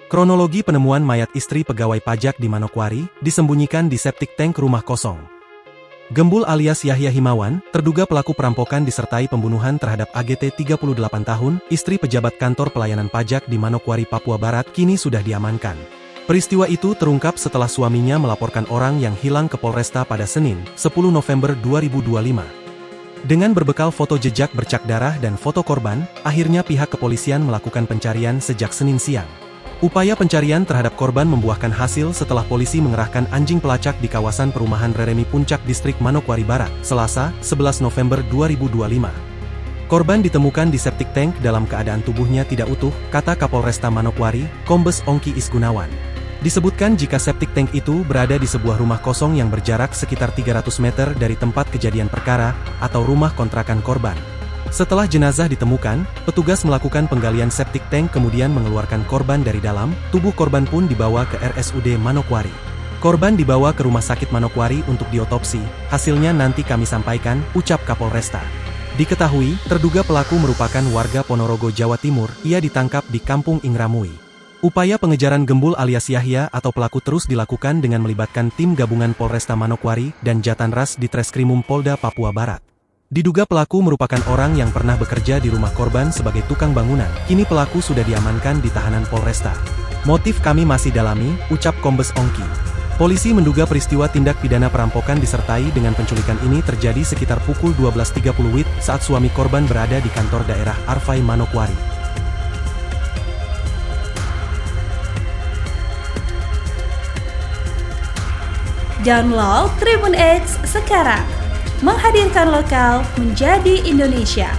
Kronologi penemuan mayat istri pegawai pajak di Manokwari, disembunyikan di septic tank rumah kosong. Gembul alias Yahya Himawan, terduga pelaku perampokan disertai pembunuhan terhadap AGT 38 tahun, istri pejabat kantor pelayanan pajak di Manokwari, Papua Barat, kini sudah diamankan. Peristiwa itu terungkap setelah suaminya melaporkan orang yang hilang ke Polresta pada Senin, 10 November 2025. Dengan berbekal foto jejak bercak darah dan foto korban, akhirnya pihak kepolisian melakukan pencarian sejak Senin siang. Upaya pencarian terhadap korban membuahkan hasil setelah polisi mengerahkan anjing pelacak di kawasan perumahan Reremi Puncak Distrik Manokwari Barat, Selasa, 11 November 2025. Korban ditemukan di septic tank dalam keadaan tubuhnya tidak utuh, kata Kapolresta Manokwari, Kombes Ongki Isgunawan. Disebutkan jika septic tank itu berada di sebuah rumah kosong yang berjarak sekitar 300 meter dari tempat kejadian perkara, atau rumah kontrakan korban. Setelah jenazah ditemukan, petugas melakukan penggalian septic tank kemudian mengeluarkan korban dari dalam, tubuh korban pun dibawa ke RSUD Manokwari. Korban dibawa ke Rumah Sakit Manokwari untuk diotopsi, hasilnya nanti kami sampaikan, ucap Kapolresta. Diketahui, terduga pelaku merupakan warga Ponorogo, Jawa Timur, ia ditangkap di Kampung Ingramui. Upaya pengejaran Gembul alias Yahya atau pelaku terus dilakukan dengan melibatkan tim gabungan Polresta Manokwari dan Jatanras di Treskrimum Polda Papua Barat. Diduga pelaku merupakan orang yang pernah bekerja di rumah korban sebagai tukang bangunan. Kini pelaku sudah diamankan di tahanan Polresta. Motif kami masih dalami, ucap Kombes Ongki. Polisi menduga peristiwa tindak pidana perampokan disertai dengan penculikan ini terjadi sekitar pukul 12.30 WIB saat suami korban berada di kantor daerah Arfai Manokwari. Download Tribun X sekarang. Menghadirkan lokal menjadi Indonesia.